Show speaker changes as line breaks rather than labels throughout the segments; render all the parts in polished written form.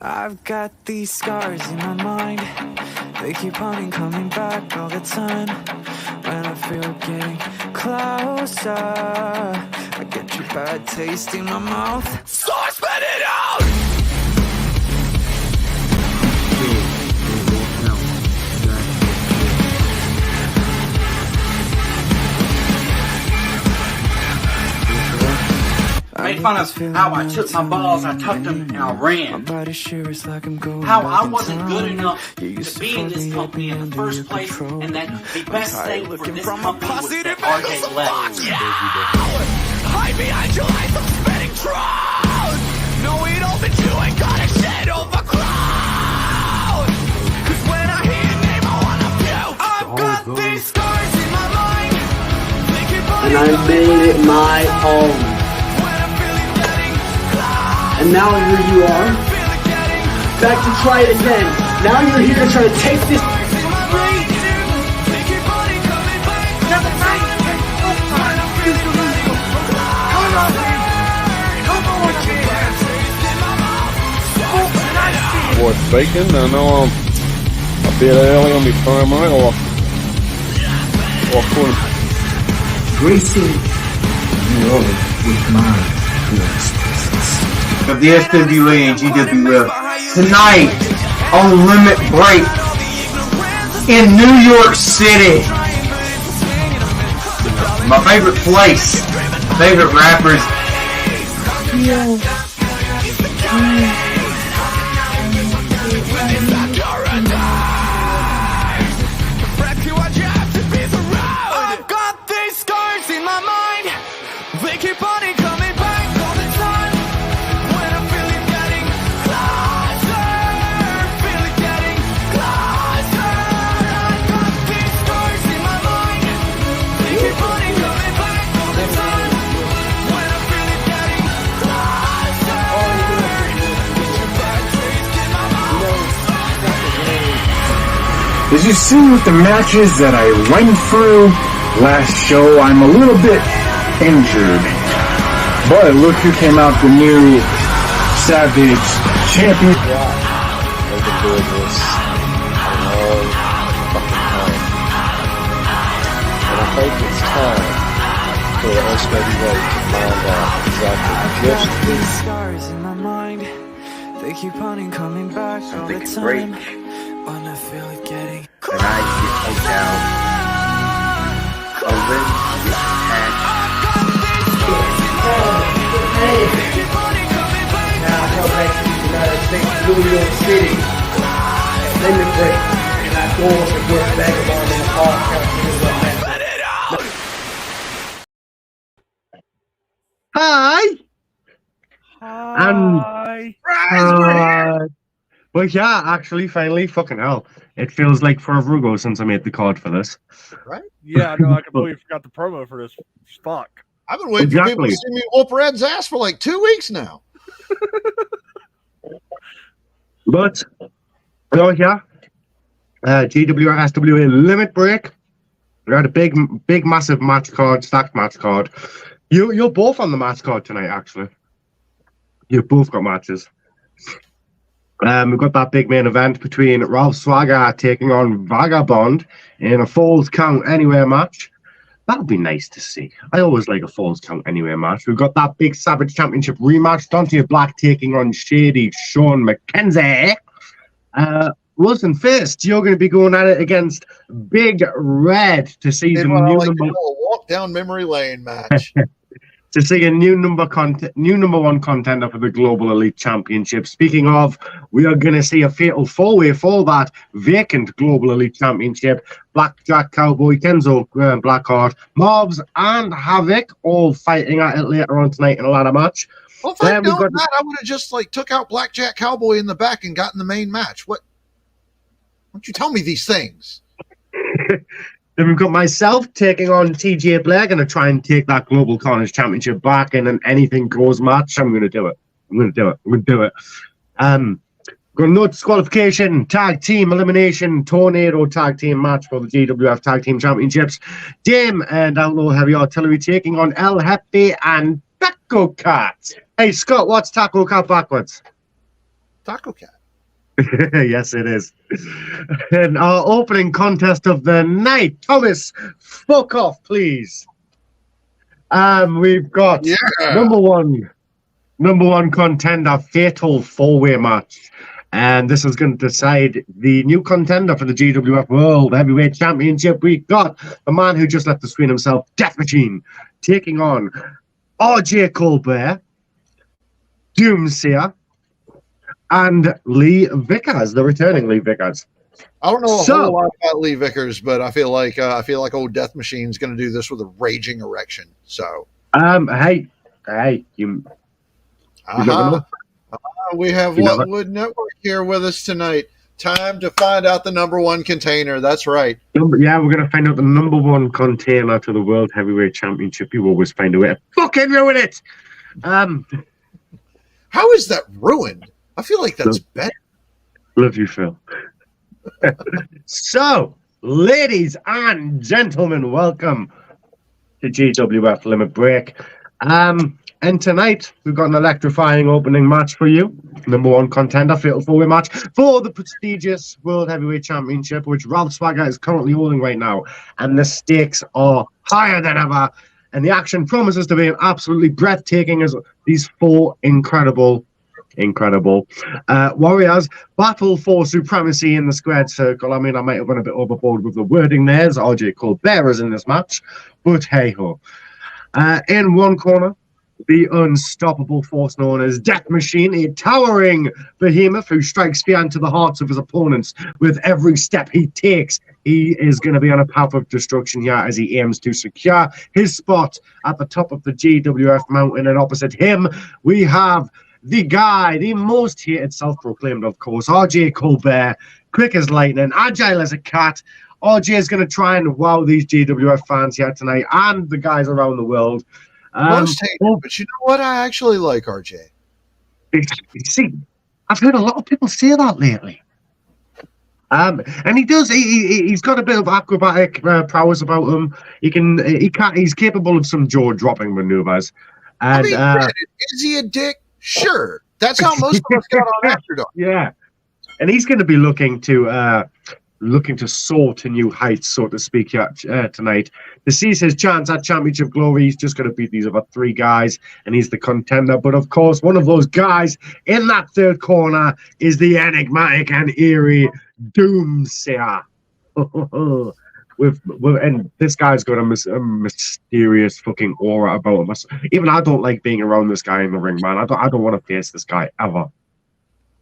I've got these scars in my mind. They keep on coming back all the time. When I feel getting closer, I get your bad taste in my mouth. So I spit it out!
Made fun of how I took my balls, I tucked them, and I ran. How I wasn't good enough to be in this company in the first place, and that the best thing for this company was that RJ left.
Hide behind your life of spitting truth. No, we don't think you ain't got a shit over crowd. Cause when I hear your name, I wanna puke. I've got these scars in my mind.
And I made it my own. And now here you are, back to try it again. Now you're here to try to take this.
Boy, speaking, I know I'm a bit early on my phone, mate, or calling.
Gracing you with my
of the SWA and GWF tonight on Limit Break in New York City. My favorite place, my favorite rappers.
I've got these scars in my mind. They keep on coming back all the time. When I feel it getting closer, feel it getting closer. I've got these scars in my mind. They keep on coming back all the time. When I feel it getting closer, get your bad taste in my mouth.
As you see with the matches that I went through last show, I'm a little bit injured. But look who came out, the new Savage champion.
They've been doing this a long fucking time. And I think it's time for the SWA to find out exactly just
these scars in my mind. They keep on coming back all the time. When I feel it getting
Tonight you take out Owen, you attach.
Now come back to the United States, New York City. Limit break. And I go to work Vagabond in the park.
Hi. Well, yeah, actually, finally, fucking hell. It feels like forever ago since I made the card for this.
Right?
Yeah, no, I completely forgot the promo for this. Fuck.
I've been waiting for people to see me whoop Red's ass for like 2 weeks now.
But, oh yeah, GWF SWA Limit Break. We had a big, massive match card, stacked match card. You're both on the match card tonight, actually. You've both got matches. We've got that big main event between Ralph Swagger taking on Vagabond in a Falls Count Anywhere match. That'll be nice to see. I always like a Falls Count Anywhere match. We've got that big Savage Championship rematch. Dante Black taking on Shady, Sean McKenzie. Wilson Fist, you're going to be going at it against Big Red to see the new number.
Walk down memory lane match.
To see a new number one contender for the Global Elite Championship. Speaking of, we are going to see a fatal four-way for that vacant Global Elite Championship. Blackjack, Cowboy, Kenzo, BlackHeart, Marvs, and Havoc all fighting at it later on tonight in a ladder match.
Well, if I'd known that, I would have just like took out Blackjack Cowboy in the back and gotten the main match. What? Why don't you tell me these things?
Then we've got myself taking on TJ Blaire, going to try and take that Global Carnage Championship back in an anything goes match. I'm going to do it. Got no disqualification, tag team elimination, tornado tag team match for the GWF Tag Team Championships. Dame and Outlaw Heavy Artillery taking on El Jefe and Taco Cat. Hey, Scott, what's Taco Cat backwards?
Taco Cat.
Yes, it is. And our opening contest of the night, Thomas, fuck off, please. We've got number one contender, fatal four-way match. And this is going to decide the new contender for the GWF World Heavyweight Championship. We got the man who just left the screen himself, Death Machine, taking on RJ Colbert, Doomsayer, and Lee Vickers, the returning Lee Vickers.
I don't know a whole lot about Lee Vickers, but I feel like old Death Machine's going to do this with a raging erection. So,
hey, you never know.
We have What Wood Network here with us tonight. Time to find out the number one container. That's right.
Yeah, we're going to find out the number one container to the World Heavyweight Championship. You always find a way to fucking ruin it.
How is that ruined? I feel like that's better.
Love you, Phil. So, ladies and gentlemen, welcome to GWF Limit Break. And tonight, we've got an electrifying opening match for you. Number one contender, fatal four-way match for the prestigious World Heavyweight Championship, which Ralph Swagger is currently holding right now. And the stakes are higher than ever. And the action promises to be absolutely breathtaking as these four incredible warriors battle for supremacy in the squared circle. I mean, I might have gone a bit overboard with the wording there, as RJ Colbert is in this match, but hey-ho. In one corner, the unstoppable force known as Death Machine, a towering behemoth who strikes fear into the hearts of his opponents with every step he takes. He is going to be on a path of destruction here as he aims to secure his spot at the top of the GWF mountain. And opposite him, we have the guy, the most hated, self-proclaimed, of course, RJ Colbert, quick as lightning, agile as a cat. RJ is going to try and wow these GWF fans here tonight and the guys around the world.
Most hated, but you know what? I actually like RJ.
See, I've heard a lot of people say that lately. And he does. He's got a bit of acrobatic prowess about him. He's capable of some jaw-dropping maneuvers. And,
I mean, granted, is he a dick? Sure. That's how most of us got on After.
Yeah, and he's going to be looking to soar to new heights, so to speak, tonight. To seize his chance at championship glory, he's just going to beat these other three guys, and he's the contender. But of course, one of those guys in that third corner is the enigmatic and eerie Doomsayer. And this guy's got a mysterious fucking aura about him. Even I don't like being around this guy in the ring, man. I don't want to face this guy ever.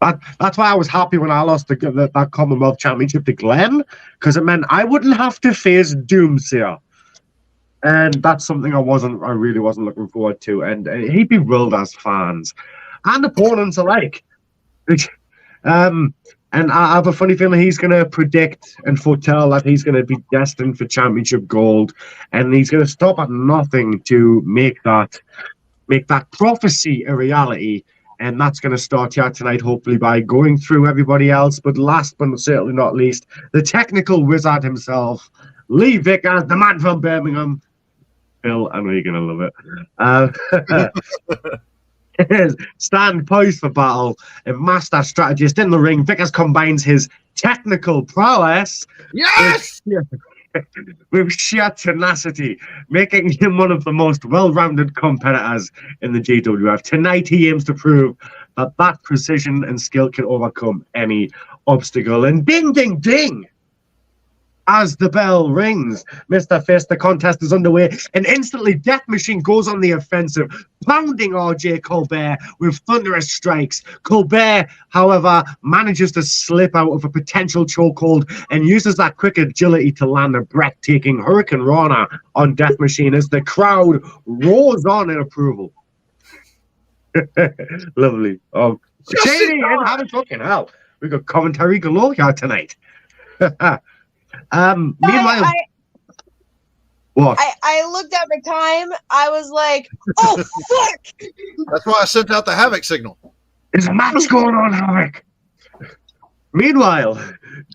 That's why I was happy when I lost that Commonwealth Championship to Glenn, because it meant I wouldn't have to face Doomsayer. And that's something I really wasn't looking forward to. And he'd be thrilled as fans and opponents alike. And I have a funny feeling he's going to predict and foretell that he's going to be destined for championship gold, and he's going to stop at nothing to make that prophecy a reality. And that's going to start here tonight, hopefully, by going through everybody else. But last but certainly not least, the technical wizard himself, Lee Vickers, the man from Birmingham. Phil, I know you're going to love it. Stand poised for battle, a master strategist in the ring. Vickers combines his technical prowess with sheer tenacity, making him one of the most well-rounded competitors in the GWF. Tonight, he aims to prove that precision and skill can overcome any obstacle. And ding, ding, ding! As the bell rings, Mr. Fist, the contest is underway, and instantly Death Machine goes on the offensive, pounding RJ Colbert with thunderous strikes. Colbert, however, manages to slip out of a potential chokehold and uses that quick agility to land a breathtaking Hurricane Rana on Death Machine as the crowd roars on in approval. Lovely. Oh, Shady and Havoc, fucking hell. We got commentary galore here tonight. Meanwhile, what?
I looked at my time. I was like, "Oh fuck!"
That's why I sent out the Havoc signal.
There's a match going on, Havoc. Meanwhile,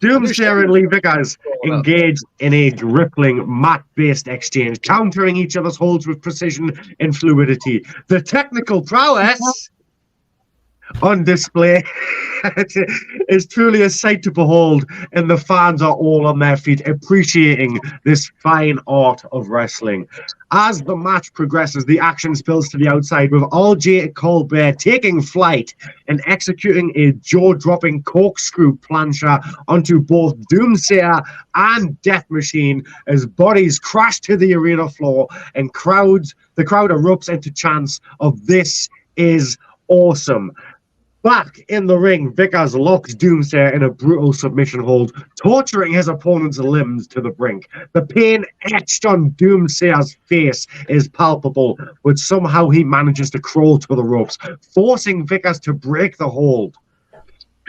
Doomsayer and Lee Vickers engage in a gripping mat-based exchange, countering each other's holds with precision and fluidity. The technical prowess on display It's truly a sight to behold, and the fans are all on their feet appreciating this fine art of wrestling. As the match progresses, the action spills to the outside with RJ Colbert taking flight and executing a jaw-dropping corkscrew plancher onto both Doomsayer and Death Machine as bodies crash to the arena floor and the crowd erupts into chants of "This is awesome." Back in the ring, Vickers locks Doomsayer in a brutal submission hold, torturing his opponent's limbs to the brink. The pain etched on Doomsayer's face is palpable, but somehow he manages to crawl to the ropes, forcing Vickers to break the hold.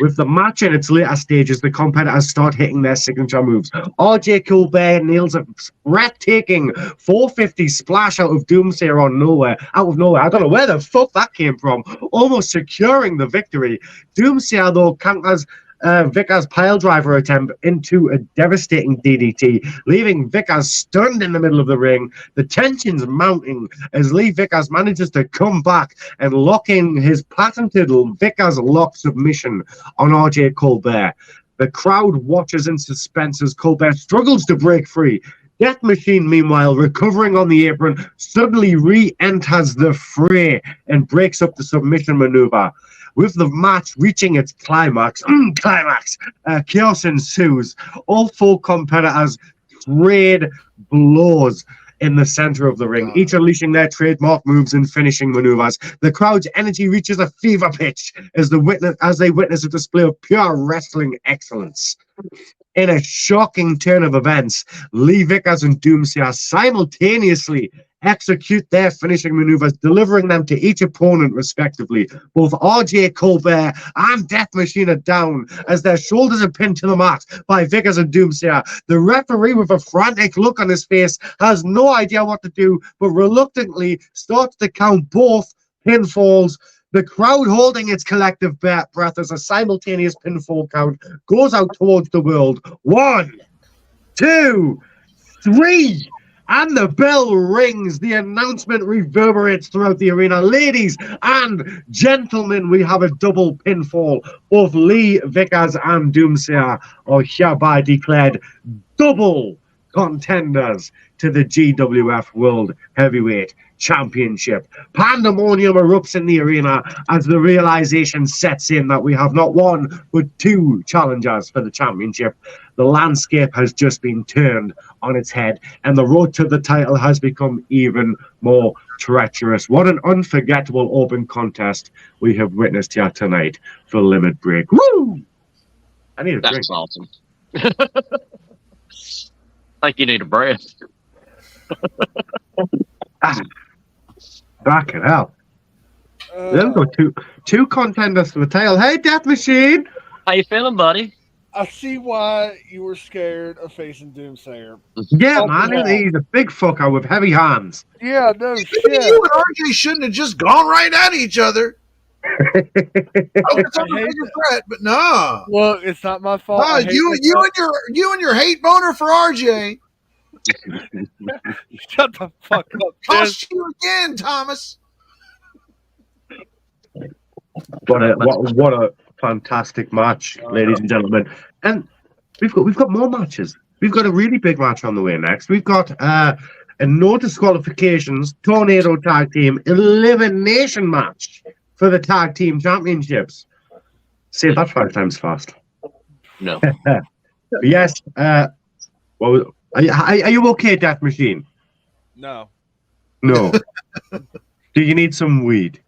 With the match in its later stages, the competitors start hitting their signature moves. RJ Colbert nails a breathtaking 450 splash out of Doomsayer out of nowhere. I don't know where the fuck that came from, almost securing the victory. Doomsayer, though, counters Vickers' piledriver attempt into a devastating DDT, leaving Vickers stunned in the middle of the ring. The tension's mounting as Lee Vickers manages to come back and lock in his patented Vickers lock submission on RJ Colbert. The crowd watches in suspense as Colbert struggles to break free. Death Machine, meanwhile, recovering on the apron, suddenly re-enters the fray and breaks up the submission maneuver. With the match reaching its climax, chaos ensues. All four competitors trade blows in the center of the ring, each unleashing their trademark moves and finishing maneuvers. The crowd's energy reaches a fever pitch as they witness a display of pure wrestling excellence. In a shocking turn of events, Lee Vickers and Doomsayer simultaneously execute their finishing maneuvers, delivering them to each opponent respectively. Both RJ Colbert and Death Machine are down as their shoulders are pinned to the mat by Vickers and Doomsayer. The referee, with a frantic look on his face, has no idea what to do, but reluctantly starts to count both pinfalls. The crowd, holding its collective breath as a simultaneous pinfall count goes out towards the world. 1, 2, 3. And the bell rings. The announcement reverberates throughout the arena. Ladies and gentlemen, we have a double pinfall. Both Lee Vickers and Doomsayer are hereby declared double contenders to the GWF World Heavyweight Championship. Pandemonium erupts in the arena as the realization sets in that we have not one but two challengers for the championship. The landscape has just been turned on its head, and the road to the title has become even more treacherous. What an unforgettable open contest we have witnessed here tonight for Limit Break. Woo! I need a drink.
That's awesome. I think you need a breath.
Fucking hell. Then go two contenders for the title. Hey, Death Machine!
How you feeling, buddy?
I see why you were scared of facing Doomsayer.
Yeah, man, he's a big fucker with heavy hands.
Yeah, no shit.
You and RJ shouldn't have just gone right at each other. I was under bigger threat, but no.
Well, it's not my fault.
No, you and your hate boner for RJ.
Shut the fuck up.
Cost you again, Thomas.
What a fantastic match, ladies and gentlemen. And we've got more matches. We've got a really big match on the way next. We've got a no disqualifications tornado tag team elimination match for the tag team championships. Say that 5 times fast.
No.
Yes. Well, are you okay, Death Machine?
No.
No. Do you need some weed?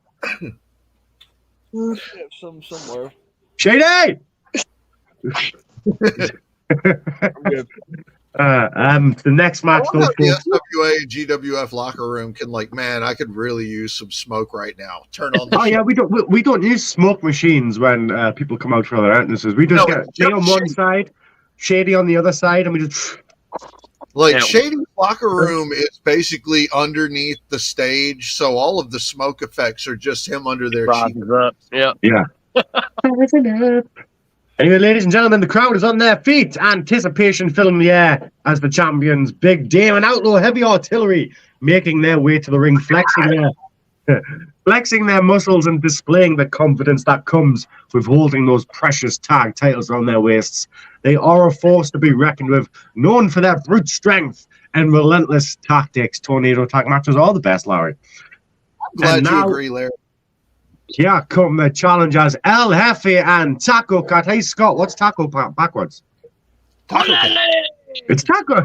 Somewhere.
Shady!
I'm good.
The next match.
I wonder if the SWA and GWF locker room can, like, man, I could really use some smoke right now. Turn on the
yeah, we don't use smoke machines when people come out for their entrances. We just get Jay on one side, Shady on the other side, and we just
like Shady's locker room is basically underneath the stage, so all of the smoke effects are just him under their cheek.
Yeah.
Anyway, ladies and gentlemen, the crowd is on their feet. Anticipation filling the air as the champions, Big Dame and Outlaw Heavy Artillery, making their way to the ring, flexing Flexing their muscles and displaying the confidence that comes with holding those precious tag titles around their waists. They are a force to be reckoned with, known for their brute strength and relentless tactics. Tornado tag matches are the best, Larry.
I'm glad you agree, Larry.
Here come the challengers, El Jefe and Taco Cat. Hey, Scott, what's Taco Cat backwards?
Taco Cat.
It's Taco.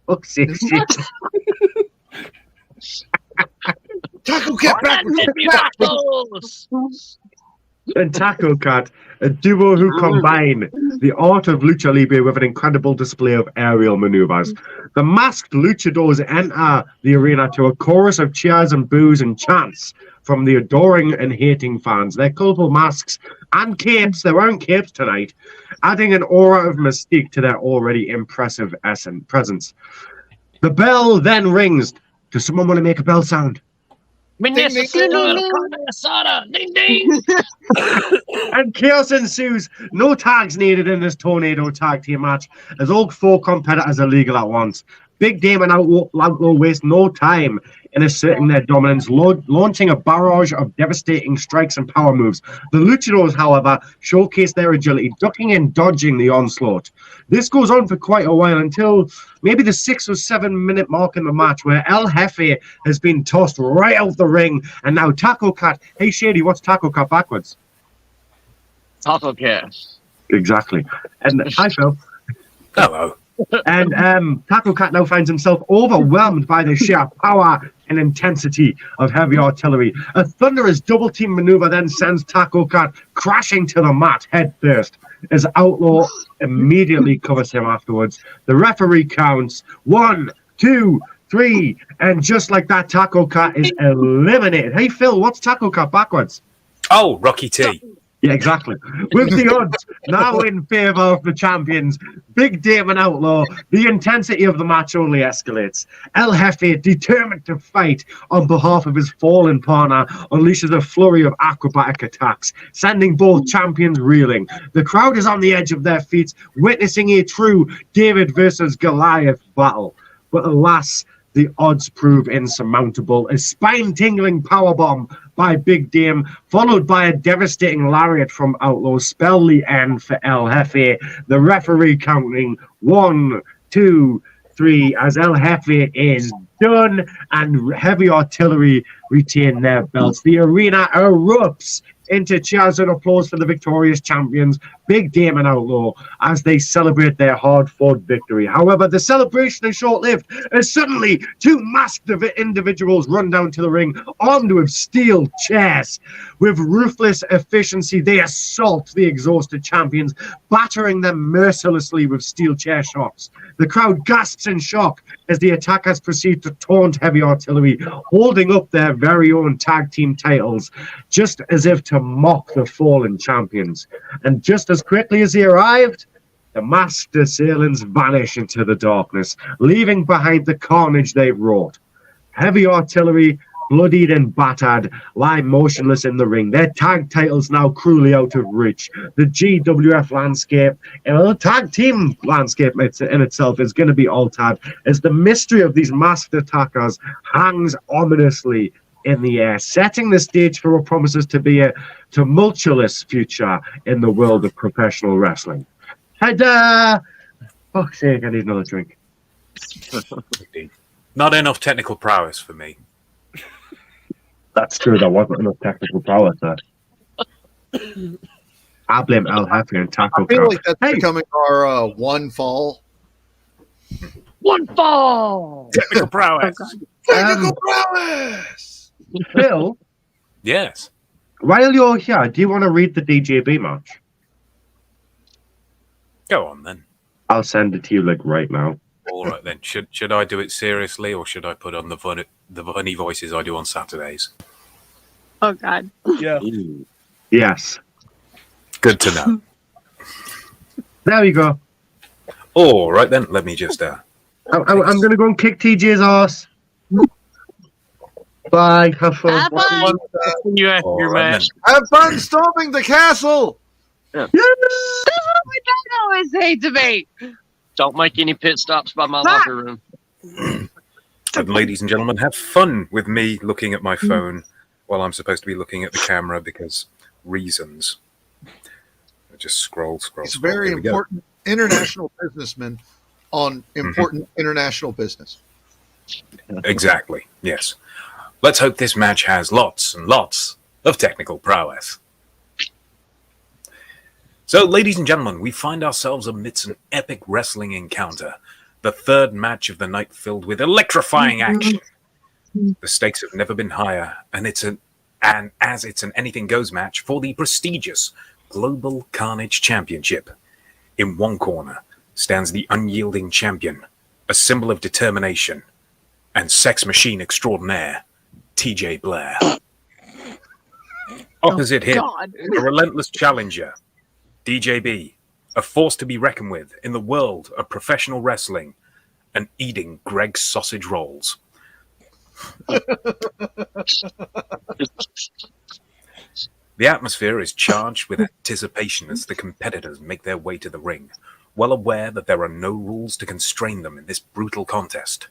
Fuck's sake.
Taco Cat backwards.
And Taco Cat, a duo who combine the art of lucha libre with an incredible display of aerial maneuvers. The masked luchadors enter the arena to a chorus of cheers and boos and chants from the adoring and hating fans. Their colourful masks and capes, they're wearing capes tonight, adding an aura of mystique to their already impressive presence. The bell then rings. Does someone want to make a bell sound?
Ding, ding, ding.
And chaos ensues. No tags needed in this Tornado tag team match, as all 4 competitors are legal at once. Big Dame and Outlaw waste no time in asserting their dominance, launching a barrage of devastating strikes and power moves. The Luchadors, however, showcase their agility, ducking and dodging the onslaught. This goes on for quite a while until maybe the 6 or 7 minute mark in the match, where El Jefe has been tossed right out the ring, and now Taco Cat. Hey, Shady, what's Taco Cat backwards?
Taco Cat.
Exactly. And hi, Phil.
Hello.
And Taco Cat now finds himself overwhelmed by the sheer power and intensity of heavy artillery. A thunderous double team maneuver then sends Taco Cat crashing to the mat head first, as Outlaw immediately covers him afterwards. The referee counts 1, 2, 3, and just like that, Taco Cat is eliminated. Hey, Phil, what's Taco Cat backwards?
Oh, Rocky T.
Yeah, exactly. With the odds now in favour of the champions, Big Dame and Outlaw, the intensity of the match only escalates. El Jefe, determined to fight on behalf of his fallen partner, unleashes a flurry of acrobatic attacks, sending both champions reeling. The crowd is on the edge of their feet, witnessing a true David versus Goliath battle. But alas, the odds prove insurmountable. A spine-tingling powerbomb by Big Dame, followed by a devastating lariat from Outlaw, spell the end for El Jefe. The referee counting 1, 2, 3, as El Jefe is done, and heavy artillery retain their belts. The arena erupts into cheers and applause for the victorious champions, Big Dame and Outlaw, as they celebrate their hard-fought victory. However, the celebration is short-lived, as suddenly 2 masked individuals run down to the ring, armed with steel chairs. With ruthless efficiency, they assault the exhausted champions, battering them mercilessly with steel chair shots. The crowd gasps in shock as the attackers proceed to taunt heavy artillery, holding up their very own tag team titles, just as if to mock the fallen champions. And just as quickly as he arrived, the masked assailants vanish into the darkness, leaving behind the carnage they've wrought. Heavy artillery, bloodied and battered, lie motionless in the ring, their tag titles now cruelly out of reach. The GWF landscape, the tag team landscape in itself, is going to be altered as the mystery of these masked attackers hangs ominously in the air, setting the stage for what promises to be a tumultuous future in the world of professional wrestling. Ta-da! Fuck's sake, I need another drink.
Not enough technical prowess for me.
That's true, there wasn't enough technical prowess there. I blame El Jefe and Taco
I feel
Cat.
like that's becoming our one fall.
One fall!
Technical prowess.
Technical prowess!
Phil,
Yes.
while you're here, do you want to read the DJB match?
Go on then.
I'll send it to you like right now.
All right then. Should I do it seriously, or should I put on the funny voices I do on Saturdays?
Oh God.
Yeah.
Yes.
Good to know.
There we go.
All right then. Let me just.
I'm going to go and kick TJ's ass. Bye. Have fun.
Bye.
You after your match.
Have fun storming the castle!
That's what my dad always say to me.
Don't make any pit stops by my locker room.
And ladies and gentlemen, have fun with me looking at my phone Well, I'm supposed to be looking at the camera because reasons. I just scroll.
He's a very important international businessman on important international business.
Exactly, yes. Let's hope this match has lots and lots of technical prowess. So, ladies and gentlemen, we find ourselves amidst an epic wrestling encounter, the third match of the night filled with electrifying action. The stakes have never been higher, and as it's an anything-goes match for the prestigious Global Carnage Championship. In one corner stands the unyielding champion, a symbol of determination, and sex machine extraordinaire, TJ Blaire. Opposite him, a relentless challenger, DJB, a force to be reckoned with in the world of professional wrestling, and eating Greg's sausage rolls. The atmosphere is charged with anticipation as the competitors make their way to the ring, well aware that there are no rules to constrain them in this brutal contest.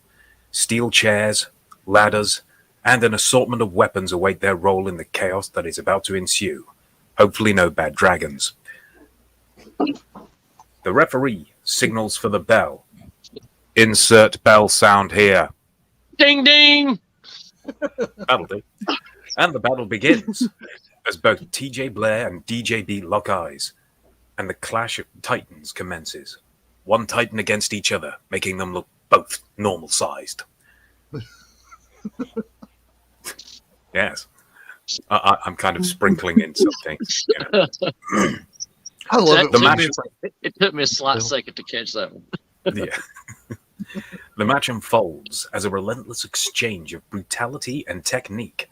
Steel chairs, ladders, and an assortment of weapons await their role in the chaos that is about to ensue. Hopefully no bad dragons. The referee signals for the bell. Insert bell sound here.
Ding ding!
That'll do. And the battle begins as both TJ Blaire and DJB lock eyes, and the clash of titans commences. One titan against each other, making them look both normal-sized. Yes. I'm kind of sprinkling in something. You know.
I love
It took me a slight second to catch that one.
Yeah. The match unfolds as a relentless exchange of brutality and technique.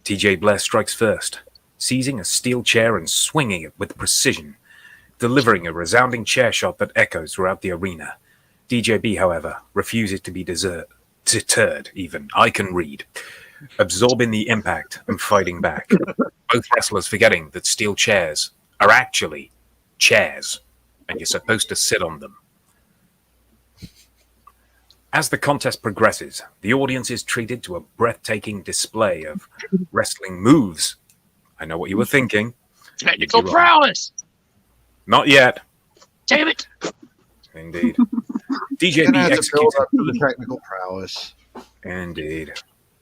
TJ Blaire strikes first, seizing a steel chair and swinging it with precision, delivering a resounding chair shot that echoes throughout the arena. DJB, however, refuses to be deterred even. I can read. Absorbing the impact and fighting back. Both wrestlers forgetting that steel chairs are actually chairs, and you're supposed to sit on them. As the contest progresses, the audience is treated to a breathtaking display of wrestling moves. I know what you were thinking.
Technical prowess!
Not yet.
Damn it!
Indeed. DJB executes
up to the technical prowess.
Indeed.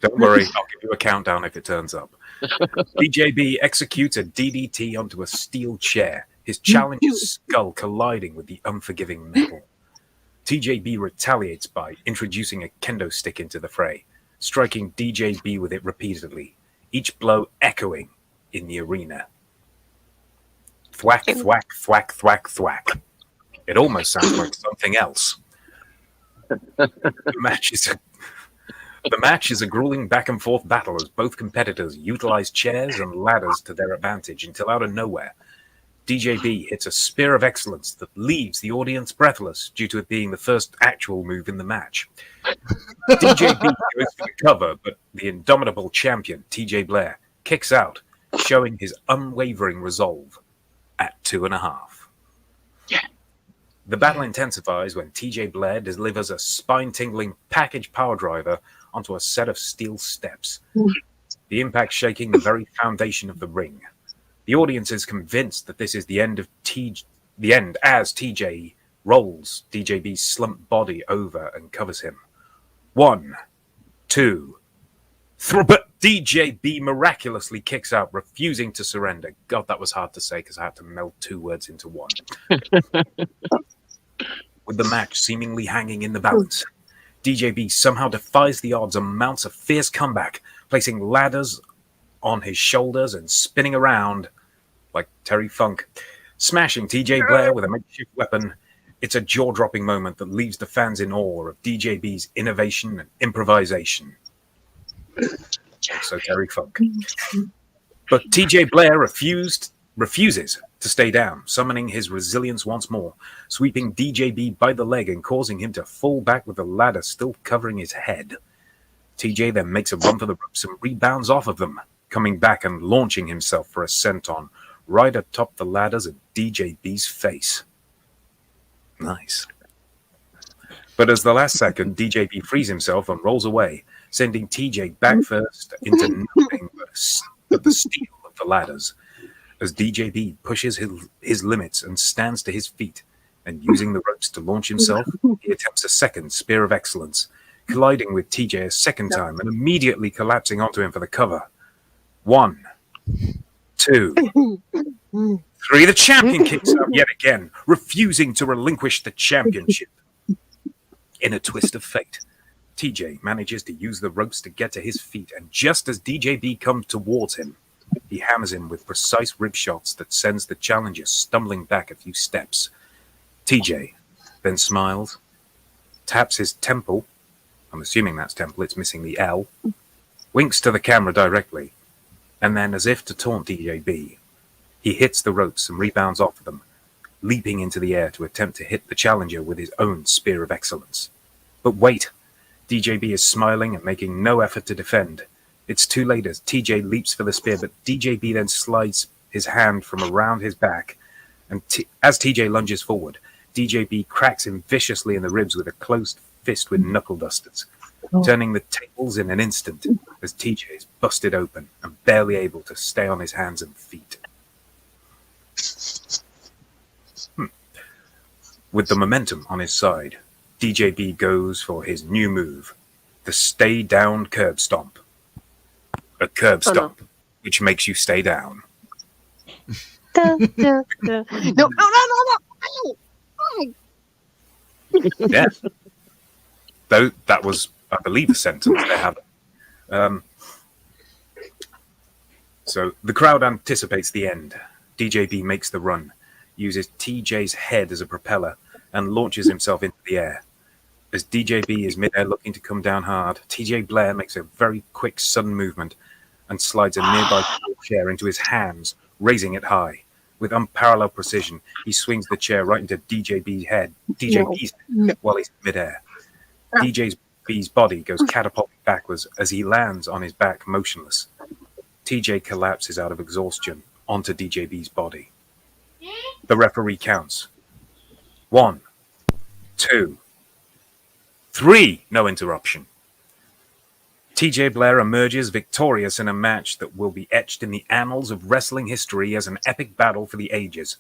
Don't worry, I'll give you a countdown if it turns up. DJB executes a DDT onto a steel chair, his challenger's skull colliding with the unforgiving metal. TJB retaliates by introducing a kendo stick into the fray, striking DJB with it repeatedly, each blow echoing in the arena. Thwack, thwack, thwack, thwack, thwack. It almost sounds like something else. The match is a grueling back-and-forth battle as both competitors utilize chairs and ladders to their advantage until out of nowhere, DJB hits a spear of excellence that leaves the audience breathless due to it being the first actual move in the match. DJB goes for the cover, but the indomitable champion, TJ Blaire, kicks out, showing his unwavering resolve at 2.5.
Yeah.
The battle intensifies when TJ Blaire delivers a spine-tingling package power driver onto a set of steel steps, the impact shaking the very foundation of the ring. The audience is convinced that this is the end as TJ rolls DJB's slumped body over and covers him. 1, 2, 3, but DJB miraculously kicks out, refusing to surrender. God, that was hard to say because I had to meld 2 words into one. With the match seemingly hanging in the balance, DJB somehow defies the odds and mounts a fierce comeback, placing ladders on his shoulders and spinning around like Terry Funk, smashing TJ Blaire with a makeshift weapon. It's a jaw-dropping moment that leaves the fans in awe of DJB's innovation and improvisation. Also Terry Funk. But TJ Blaire refuses to stay down, summoning his resilience once more, sweeping DJB by the leg and causing him to fall back with the ladder still covering his head. TJ then makes a run for the ropes and rebounds off of them, coming back and launching himself for a senton right atop the ladders of DJB's face. Nice. But as the last second, DJB frees himself and rolls away, sending TJ back first into nothing but the steel of the ladders. As DJB pushes his limits and stands to his feet, and using the ropes to launch himself, he attempts a second Spear of Excellence, colliding with TJ a second time and immediately collapsing onto him for the cover. 1, 2, 3. The champion kicks out yet again, refusing to relinquish the championship. In a twist of fate, TJ manages to use the ropes to get to his feet, and just as DJB comes towards him, he hammers him with precise rib shots that sends the challenger stumbling back a few steps. TJ then smiles, taps his temple, I'm assuming that's temple, it's missing the L, winks to the camera directly, and then, as if to taunt DJB, he hits the ropes and rebounds off of them, leaping into the air to attempt to hit the challenger with his own Spear of Excellence. But wait, DJB is smiling and making no effort to defend. It's too late as TJ leaps for the spear, but DJB then slides his hand from around his back, and as TJ lunges forward, DJB cracks him viciously in the ribs with a closed fist with knuckle dusters, turning the tables in an instant as TJ is busted open and barely able to stay on his hands and feet. With the momentum on his side, DJB goes for his new move, the Stay Down Curb Stomp. A curb stomp, which makes you stay down.
No.
Yeah. Though that was, I believe, a sentence they have. So the crowd anticipates the end. DJB makes the run, uses TJ's head as a propeller, and launches himself into the air. As DJB is mid-air looking to come down hard, TJ Blaire makes a very quick, sudden movement and slides a nearby chair into his hands, raising it high. With unparalleled precision, he swings the chair right into DJB's head, while he's mid-air. DJB's body goes catapulting backwards as he lands on his back motionless. TJ collapses out of exhaustion onto DJB's body. The referee counts. 1, 2, 3. No interruption. TJ Blaire emerges victorious in a match that will be etched in the annals of wrestling history as an epic battle for the ages.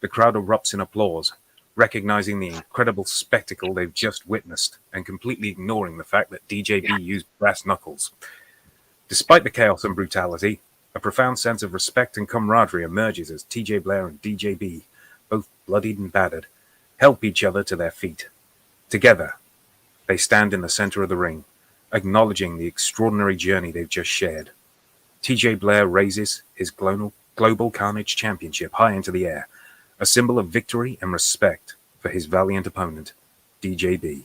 The crowd erupts in applause, recognizing the incredible spectacle they've just witnessed and completely ignoring the fact that DJB used brass knuckles. Despite the chaos and brutality, a profound sense of respect and camaraderie emerges as TJ Blaire and DJB, both bloodied and battered, help each other to their feet. Together, they stand in the center of the ring, acknowledging the extraordinary journey they've just shared. TJ Blaire raises his Global Carnage Championship high into the air, a symbol of victory and respect for his valiant opponent, DJB.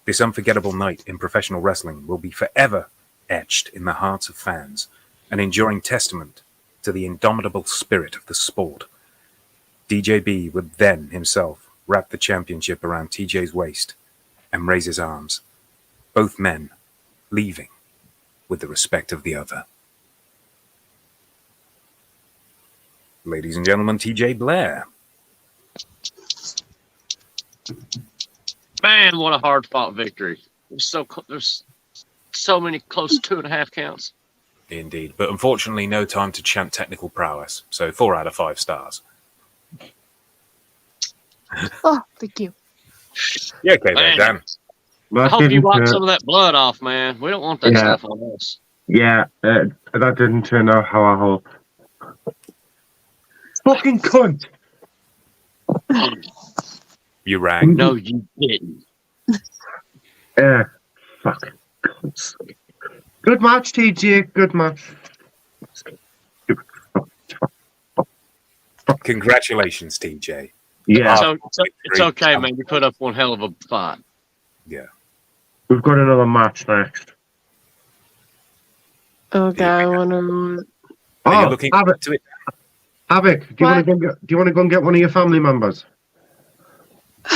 This unforgettable night in professional wrestling will be forever etched in the hearts of fans, an enduring testament to the indomitable spirit of the sport. DJB would then himself wrap the championship around TJ's waist and raise his arms, both men leaving with the respect of the other. Ladies and gentlemen, TJ Blaire.
Man, what a hard-fought victory. There's so many close 2.5 counts.
Indeed, but unfortunately no time to chant technical prowess, so 4 out of 5 stars.
Oh, thank you.
Yeah, okay there, Dan.
I hope you wipe some of that blood off, man. We don't want that stuff on us.
Yeah, that didn't turn out how I hoped. Fucking cunt!
You rang.
No, you didn't.
Fuck. Good match, TJ. Good match.
Congratulations, TJ.
Yeah.
It's okay, man. You put up one hell of a fight.
Yeah.
We've got another match next.
Okay, I wonder.
Are you looking
Havoc.
to it?
Havoc, do you want to go and get one of your family members?
Do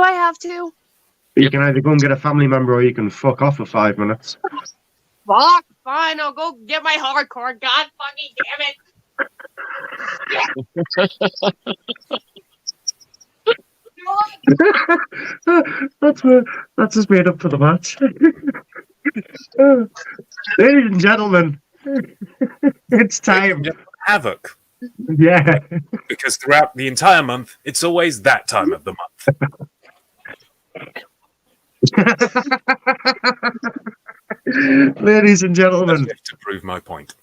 I have to?
You can either go and get a family member or you can fuck off for 5 minutes.
Fuck, fine, I'll go get my hardcore. God fucking damn it.
That's just made up for the match. Ladies and gentlemen, It's time.
Havoc.
Yeah.
Because throughout the entire month, it's always that time of the
month. Ladies and gentlemen,
to prove my point.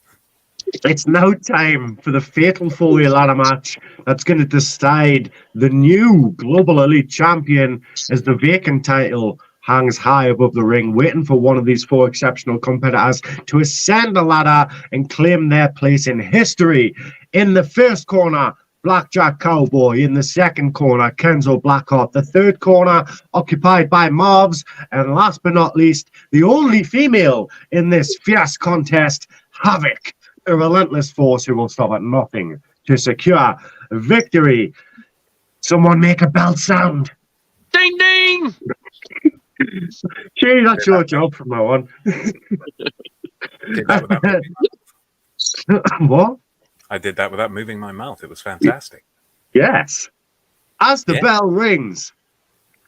It's now time for the fatal four-way ladder match that's going to decide the new Global Elite Champion as the vacant title hangs high above the ring, waiting for one of these four exceptional competitors to ascend the ladder and claim their place in history. In the first corner, Blackjack Cowboy. In the second corner, Kenzo BlackHeart. The third corner occupied by Marvs. And last but not least, the only female in this fierce contest, Havoc. A relentless force who will stop at nothing to secure victory. Someone make a bell sound.
Ding ding!
Gee, that's your job from now on. What?
I did that without moving my mouth. It was fantastic.
Yes. As the bell rings,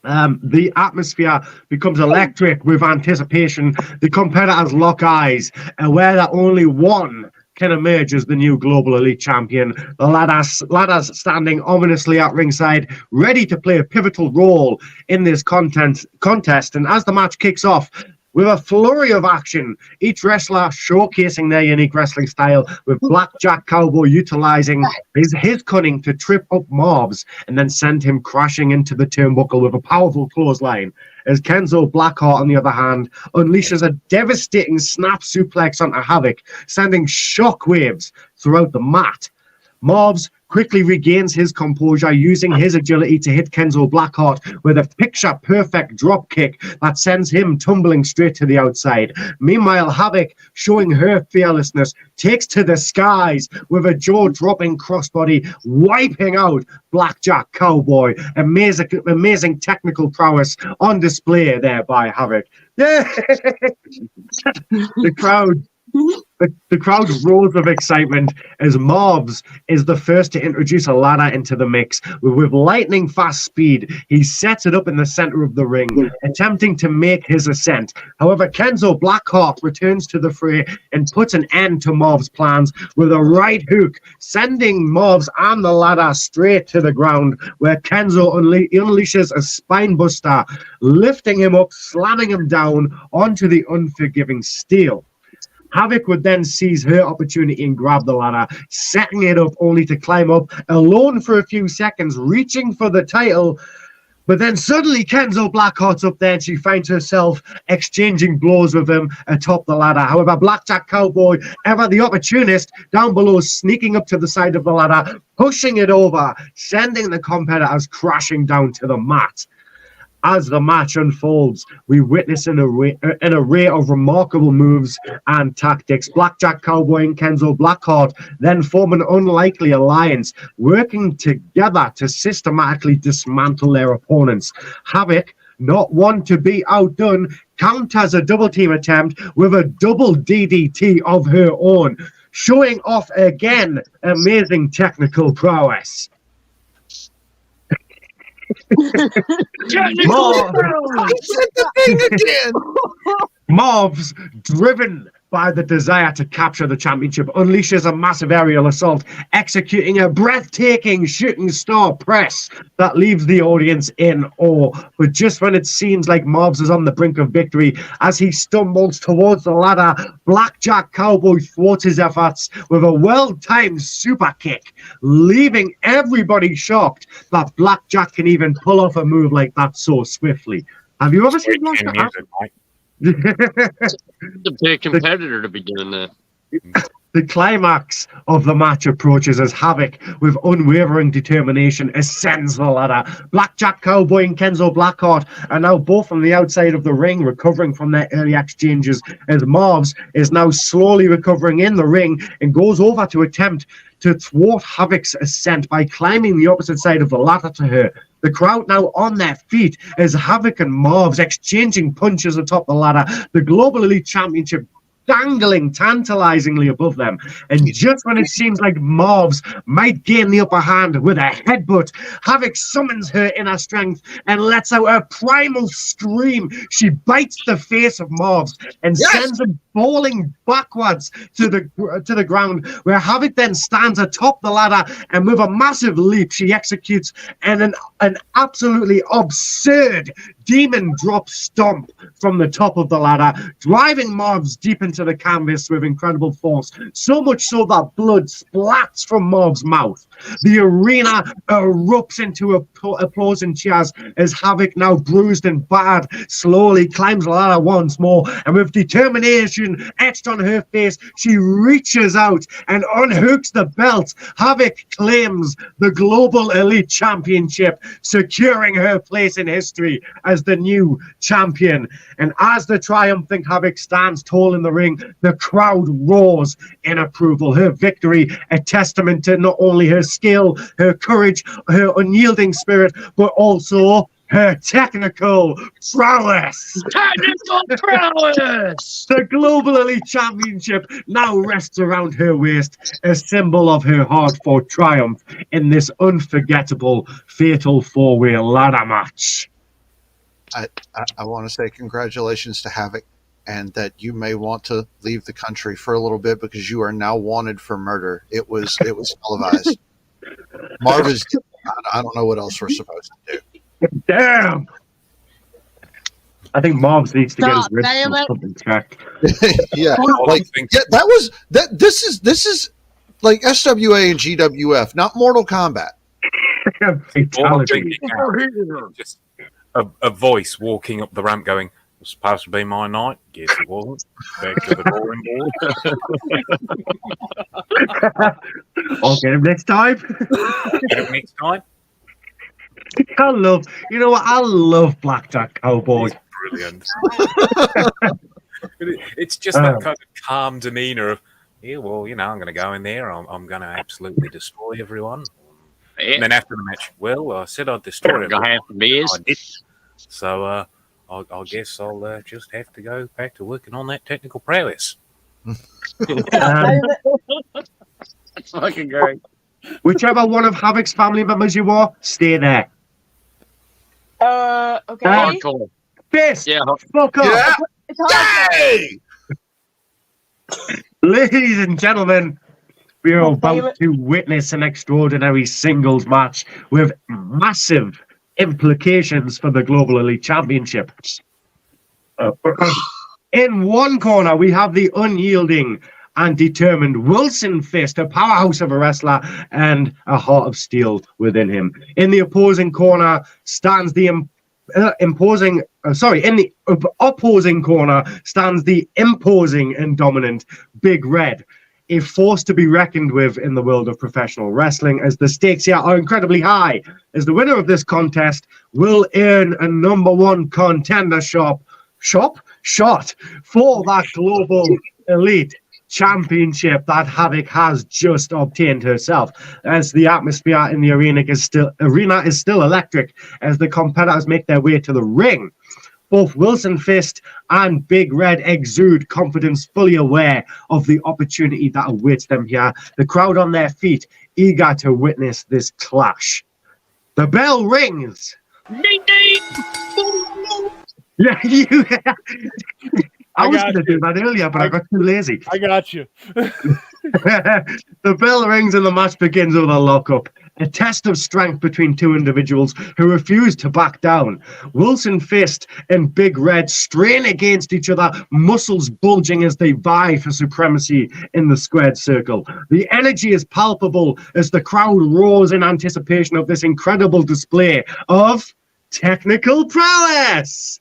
the atmosphere becomes electric with anticipation. The competitors lock eyes, aware that only one can emerge as the new Global Elite Champion. The ladders standing ominously at ringside, ready to play a pivotal role in this contest. And as the match kicks off, with a flurry of action, each wrestler showcasing their unique wrestling style, with Blackjack Cowboy utilizing his cunning to trip up Marvs and then send him crashing into the turnbuckle with a powerful clothesline. As Kenzo BlackHeart, on the other hand, unleashes a devastating snap suplex onto Havoc, sending shockwaves throughout the mat. Marvs quickly regains his composure, using his agility to hit Kenzo BlackHeart with a picture-perfect drop kick that sends him tumbling straight to the outside. Meanwhile, Havoc, showing her fearlessness, takes to the skies with a jaw-dropping crossbody, wiping out Blackjack Cowboy. Amazing technical prowess on display there by Havoc. Yeah. The crowd roars of excitement as Marvs is the first to introduce a ladder into the mix. With lightning fast speed, he sets it up in the center of the ring, attempting to make his ascent. However, Kenzo BlackHeart returns to the fray and puts an end to Marvs' plans with a right hook, sending Marvs and the ladder straight to the ground, where Kenzo unleashes a spine buster, lifting him up, slamming him down onto the unforgiving steel. Havoc would then seize her opportunity and grab the ladder, setting it up only to climb up alone for a few seconds, reaching for the title. But then suddenly Kenzo BlackHeart's up there and she finds herself exchanging blows with him atop the ladder. However, Blackjack Cowboy, ever the opportunist, down below, sneaking up to the side of the ladder, pushing it over, sending the competitors crashing down to the mat. As the match unfolds, we witness an array of remarkable moves and tactics. Blackjack Cowboy and Kenzo BlackHeart then form an unlikely alliance, working together to systematically dismantle their opponents. Havoc, not one to be outdone, counters a double team attempt with a double DDT of her own, showing off again amazing technical prowess. Marvs, driven by the desire to capture the championship, unleashes a massive aerial assault, executing a breathtaking shooting star press that leaves the audience in awe. But just when it seems like Marvs is on the brink of victory, as he stumbles towards the ladder, Blackjack Cowboy thwarts his efforts with a well-timed super kick, leaving everybody shocked that Blackjack can even pull off a move like that so swiftly. Have you ever seen Blackjack?
The big competitor to be doing that.
The climax of the match approaches as Havoc, with unwavering determination, ascends the ladder. Blackjack Cowboy and Kenzo BlackHeart are now both on the outside of the ring, recovering from their early exchanges, as Marvs is now slowly recovering in the ring and goes over to attempt to thwart Havoc's ascent by climbing the opposite side of the ladder to her. The crowd now on their feet as Havoc and Marvs exchanging punches atop the ladder. The Global Elite Championship dangling tantalizingly above them. And just when it seems like Marvs might gain the upper hand with a headbutt, Havoc summons her inner strength and lets out a primal scream. She bites the face of Marvs and sends him falling backwards to the ground, where Havoc then stands atop the ladder, and with a massive leap she executes an absolutely absurd demon drop stomp from the top of the ladder, driving Marvs deep into the canvas with incredible force, so much so that blood splats from Marv's mouth. The arena erupts into applause and cheers as Havoc, now bruised and battered, slowly climbs the ladder once more, and with determination etched on her face, she reaches out and unhooks the belt. Havoc claims the Global Elite Championship, securing her place in history as the new champion. And as the triumphant Havoc stands tall in the ring, the crowd roars in approval. Her victory, a testament to not only her skill, her courage, her unyielding spirit, but also her technical prowess.
Technical prowess!
The Global Elite Championship now rests around her waist, a symbol of her hard-fought triumph in this unforgettable fatal four-way ladder match.
I want to say congratulations to Havoc, and that you may want to leave the country for a little bit because you are now wanted for murder. It was televised. Marvs, I don't know what else we're supposed to do.
Damn! I think Marvs needs to get his wrist or something checked. This is like SWA and GWF, not Mortal Kombat.
Just a voice walking up the ramp going, "It was supposed to be my night. Guess it wasn't. Back to the drawing board."
I'll get him next time.
Get him next time.
I love Blackjack Cowboy.
He's brilliant. It's just that kind of calm demeanor of, yeah, well, I'm going to go in there. I'm going to absolutely destroy everyone. Yeah. And then after the match, well, I said I'd destroy everyone. I did. So I guess I'll just have to go back to working on that technical prowess.
That's fucking great.
Whichever one of Havoc's family members you are, stay there.
Okay.
Hardcore.
Fist!
Yeah.
Fuck off!
Yeah.
It's hard.
Yay!
Ladies and gentlemen, we are about to witness an extraordinary singles match with massive implications for the Global Elite Championship. In one corner, we have the unyielding and determined Wilson Fist, a powerhouse of a wrestler and a heart of steel within him. In the opposing corner stands the opposing corner stands the imposing and dominant Big Red, a force to be reckoned with in the world of professional wrestling, as the stakes here are incredibly high, as the winner of this contest will earn a #1 contender shot for that Global Elite Championship that Havoc has just obtained herself. As the atmosphere in the arena is still electric as the competitors make their way to the ring. Both Wilson Fist and Big Red exude confidence, fully aware of the opportunity that awaits them here. The crowd on their feet, eager to witness this clash. The bell rings.
Ding, ding.
Yeah, I was going to do that earlier, but I got too lazy.
I got you.
The bell rings and the match begins with a lockup. A test of strength between two individuals who refuse to back down. Wilson Fist and Big Red strain against each other, muscles bulging as they vie for supremacy in the squared circle. The energy is palpable as the crowd roars in anticipation of this incredible display of technical prowess.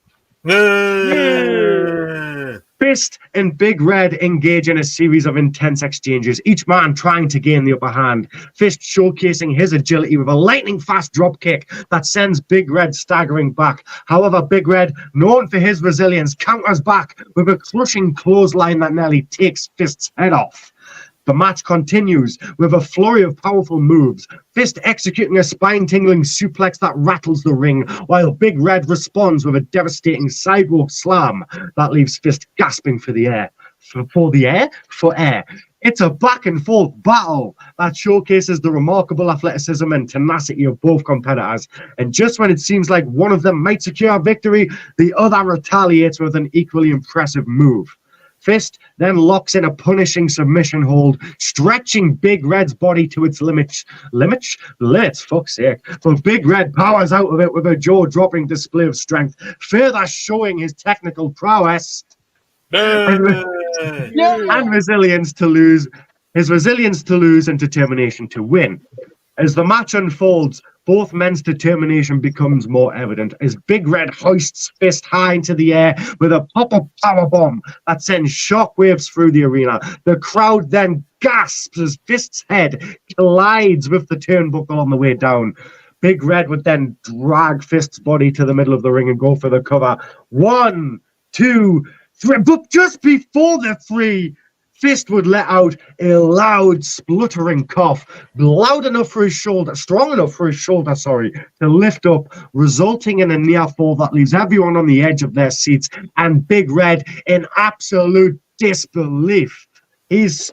Fist and Big Red engage in a series of intense exchanges, each man trying to gain the upper hand. Fist showcasing his agility with a lightning-fast drop kick that sends Big Red staggering back. However, Big Red, known for his resilience, counters back with a crushing clothesline that nearly takes Fist's head off. The match continues with a flurry of powerful moves, Fist executing a spine-tingling suplex that rattles the ring, while Big Red responds with a devastating sidewalk slam that leaves Fist gasping for the air. for air. It's a back and forth battle that showcases the remarkable athleticism and tenacity of both competitors. And just when it seems like one of them might secure a victory, the other retaliates with an equally impressive move. Fist then locks in a punishing submission hold, stretching Big Red's body to its limits, fuck's sake. But Big Red powers out of it with a jaw-dropping display of strength, further showing his technical prowess and resilience to lose, and determination to win. As the match unfolds, both men's determination becomes more evident as Big Red hoists Fist high into the air with a pop-up powerbomb that sends shockwaves through the arena. The crowd then gasps as Fist's head collides with the turnbuckle on the way down. Big Red would then drag Fist's body to the middle of the ring and go for the cover. 1, 2, 3. But just before the 3, Fist would let out a loud, spluttering cough, strong enough for his shoulder, to lift up, resulting in a near fall that leaves everyone on the edge of their seats, and Big Red in absolute disbelief. He's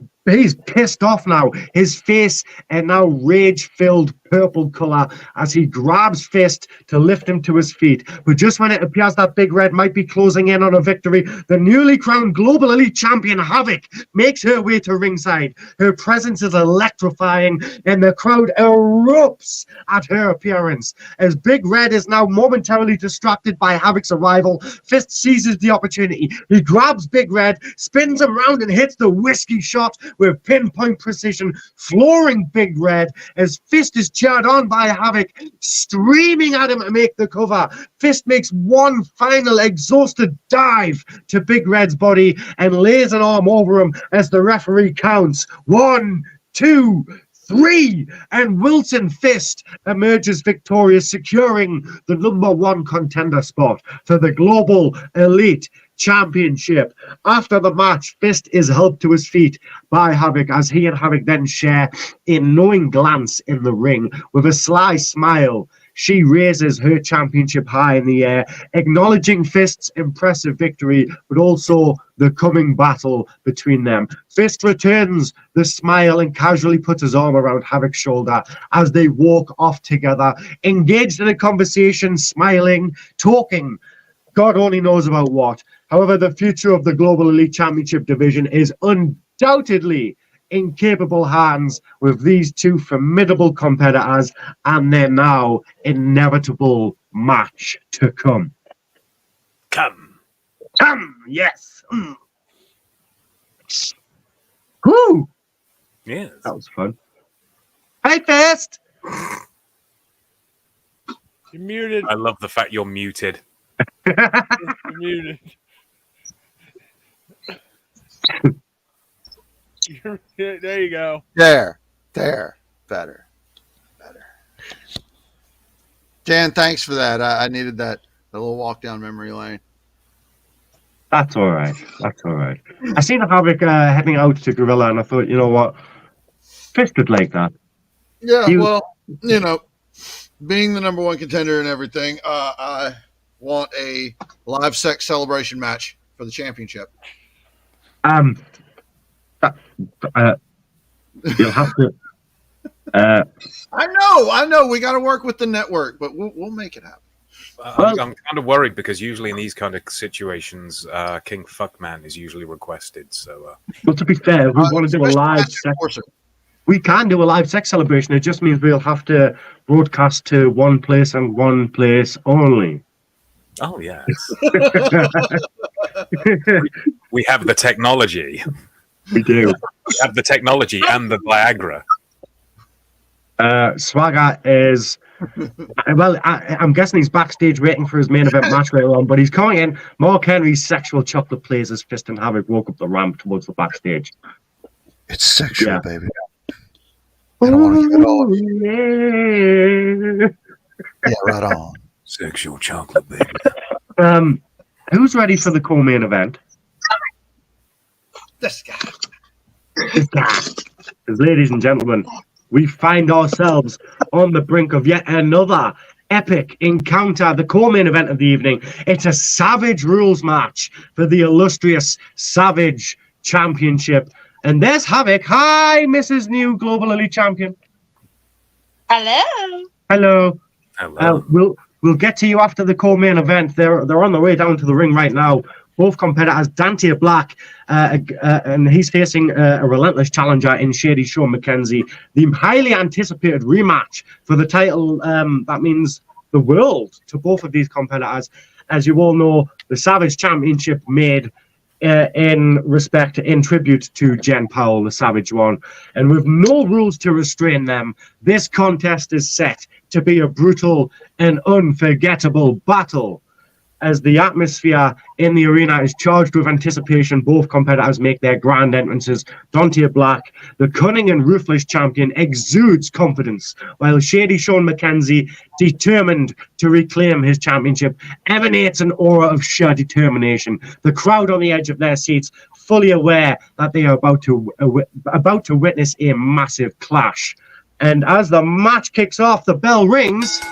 pissed off now. His face a now rage-filled purple color as he grabs Fist to lift him to his feet. But just when it appears that Big Red might be closing in on a victory, the newly crowned Global Elite Champion Havoc makes her way to ringside. Her presence is electrifying and the crowd erupts at her appearance. As Big Red is now momentarily distracted by Havoc's arrival, Fist seizes the opportunity. He grabs Big Red, spins him round and hits the whiskey shot with pinpoint precision, flooring Big Red as Fist is cheered on by Havoc, streaming at him to make the cover. Fist makes one final exhausted dive to Big Red's body and lays an arm over him as the referee counts 1, 2, 3, and Wilson Fist emerges victorious, securing the #1 contender spot for the Global Elite Championship. After the match, Fist is helped to his feet by Havoc as he and Havoc then share a knowing glance in the ring. With a sly smile, she raises her championship high in the air, acknowledging Fist's impressive victory, but also the coming battle between them. Fist returns the smile and casually puts his arm around Havoc's shoulder as they walk off together, engaged in a conversation, smiling, talking. God only knows about what. However, the future of the Global Elite Championship division is undoubtedly in capable hands with these two formidable competitors and their now inevitable match to come. Come, yes. Woo!
Yes.
That was fun. Hey, Fist!
You're muted.
I love the fact you're muted.
You're muted. There you go.
There. Better. Dan, thanks for that. I needed that little walk down memory lane.
That's all right. I seen Havoc heading out to Gorilla, and I thought, you know what? Fist would like that.
Yeah, well, being the #1 contender and everything, I want a live sex celebration match for the championship.
You'll have to.
I know. We got to work with the network, but we'll make it happen.
I'm kind of worried because usually in these kind of situations, King Fuckman is usually requested. So,
well, to be fair, we want to do a live sex. We can do a live sex celebration. It just means we'll have to broadcast to one place and one place only.
Oh yes. We have the technology.
We do.
We have the technology and the Viagra.
Swagger is, well, I'm guessing he's backstage waiting for his main event match later on, but he's coming in. Mark Henry's sexual chocolate plays as Fist and Havoc walk up the ramp towards the backstage.
It's sexual, baby. I don't want to give it all. Yeah, right on.
Sexual chocolate, baby.
Who's ready for the co-main event?
This guy.
Because, ladies and gentlemen, we find ourselves on the brink of yet another epic encounter, the co-main event of the evening. It's a Savage Rules match for the illustrious Savage Championship. And there's Havoc. Hi, Mrs. New Global Elite Champion.
Hello.
Hello.
Hello.
We'll get to you after the co-main event. They're on the way down to the ring right now. Both competitors, Dante Black, and he's facing a relentless challenger in Shady Sean McKenzie. The highly anticipated rematch for the title, that means the world to both of these competitors. As you all know, the Savage Championship made in tribute to Jen Powell, the Savage One. And with no rules to restrain them, this contest is set to be a brutal and unforgettable battle. As the atmosphere in the arena is charged with anticipation, both competitors make their grand entrances. Dante Black, the cunning and ruthless champion, exudes confidence, while Shady Sean McKenzie, determined to reclaim his championship, emanates an aura of sheer determination. The crowd on the edge of their seats, fully aware that they are about to witness a massive clash. And as the match kicks off, the bell rings.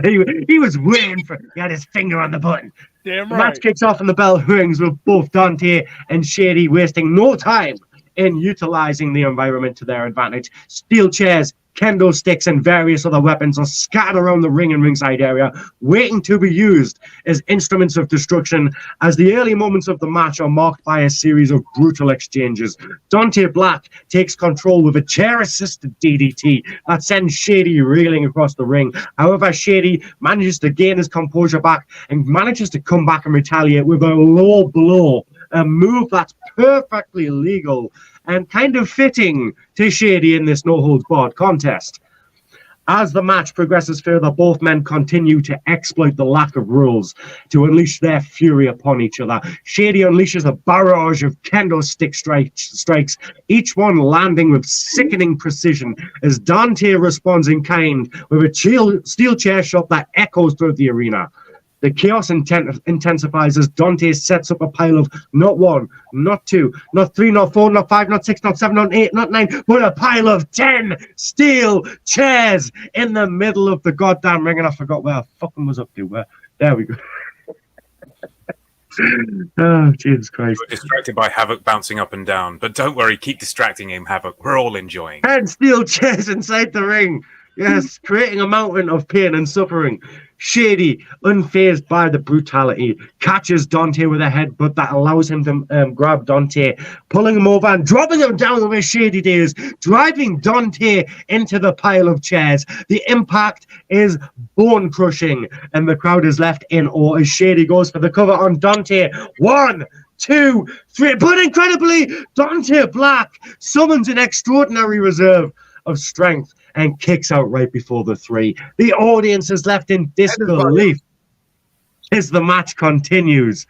He was waiting for. He had his finger on the button.
Damn
The
right.
match kicks off and the bell rings with both Dante and Shady wasting no time in utilizing the environment to their advantage. Steel chairs, kendo sticks, and various other weapons are scattered around the ring and ringside area, waiting to be used as instruments of destruction, as the early moments of the match are marked by a series of brutal exchanges. Dante Black takes control with a chair-assisted DDT that sends Shady reeling across the ring. However, Shady manages to gain his composure back and manages to come back and retaliate with a low blow, a move that's perfectly legal and kind of fitting to Shady in this no-holds-barred contest. As the match progresses further, both men continue to exploit the lack of rules to unleash their fury upon each other. Shady unleashes a barrage of kendo stick strikes, each one landing with sickening precision, as Dante responds in kind with a steel chair shot that echoes through the arena. The chaos intensifies as Dante sets up a pile of not one, not two, not three, not four, not five, not six, not seven, not eight, not nine, but a pile of 10 steel chairs in the middle of the goddamn ring. And I forgot where I fucking was up to. There we go. Oh, Jesus Christ.
We're distracted by Havoc bouncing up and down. But don't worry, keep distracting him, Havoc. We're all enjoying.
10 steel chairs inside the ring. Yes, creating a mountain of pain and suffering. Shady, unfazed by the brutality, catches Dante with a headbutt that allows him to grab Dante, pulling him over and dropping him down where Shady is, driving Dante into the pile of chairs. The impact is bone-crushing, and the crowd is left in awe as Shady goes for the cover on Dante. 1, 2, 3, but incredibly, Dante Black summons an extraordinary reserve of strength and kicks out right before the 3. The audience is left in disbelief as the match continues.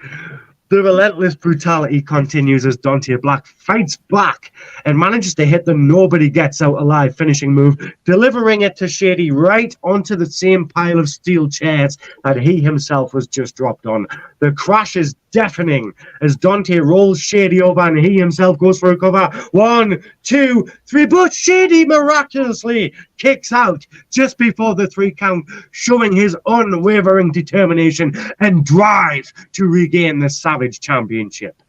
The relentless brutality continues as Dante Black fights back and manages to hit the nobody gets out alive finishing move, delivering it to Shady right onto the same pile of steel chairs that he himself was just dropped on. The crash is deafening as Dante rolls Shady over and he himself goes for a cover. 1, 2, 3, but Shady miraculously kicks out just before the 3 count, showing his unwavering determination and drive to regain the Savage Championship.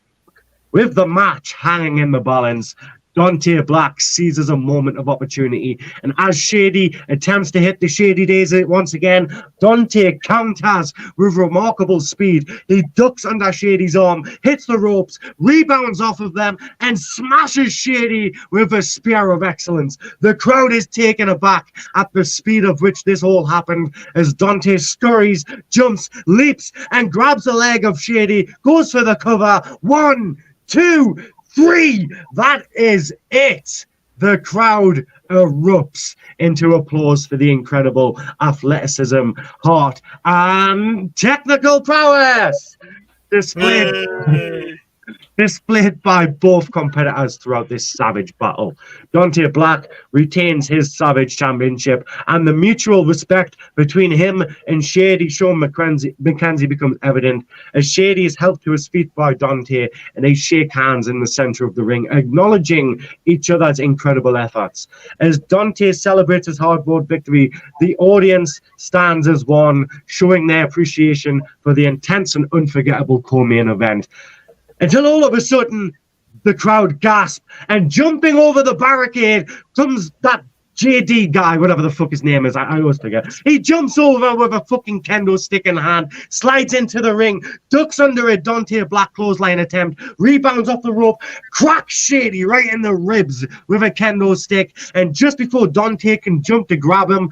With the match hanging in the balance, Dante Black seizes a moment of opportunity, and as Shady attempts to hit the Shady Days once again, Dante counters with remarkable speed. He ducks under Shady's arm, hits the ropes, rebounds off of them, and smashes Shady with a spear of excellence. The crowd is taken aback at the speed of which this all happened as Dante scurries, jumps, leaps, and grabs a leg of Shady, goes for the cover. 1, 2, 3, that is it. The crowd erupts into applause for the incredible athleticism, heart, and technical prowess displayed by both competitors throughout this savage battle. Dante Black retains his Savage Championship, and the mutual respect between him and Shady Sean McKenzie becomes evident as Shady is helped to his feet by Dante, and they shake hands in the center of the ring, acknowledging each other's incredible efforts. As Dante celebrates his hard-fought victory, the audience stands as one, showing their appreciation for the intense and unforgettable co-main event. until all of a sudden the crowd gasp, and jumping over the barricade comes that JD guy, whatever the fuck his name is, I always forget. He jumps over with a fucking kendo stick in hand, slides into the ring, ducks under a Dante black clothesline attempt, rebounds off the rope, cracks Shady right in the ribs with a kendo stick, and just before Dante can jump to grab him,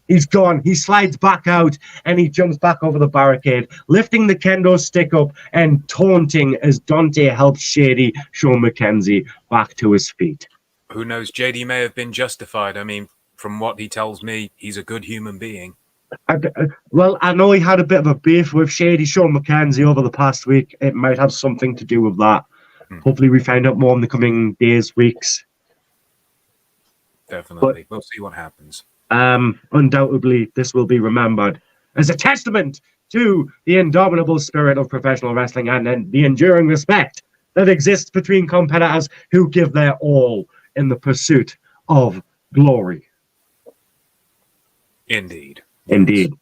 he's gone. He slides back out and he jumps back over the barricade, lifting the kendo stick up and taunting as Dante helps Shady show McKenzie back to his feet.
Who knows? JD may have been justified. I mean, from what he tells me, he's a good human being.
Well, I know he had a bit of a beef with Shady Sean McKenzie over the past week. It might have something to do with that. Hopefully we find out more in the coming days, weeks.
Definitely. We'll see what happens.
Undoubtedly, this will be remembered as a testament to the indomitable spirit of professional wrestling and the enduring respect that exists between competitors who give their all in the pursuit of glory.
Indeed.
Indeed.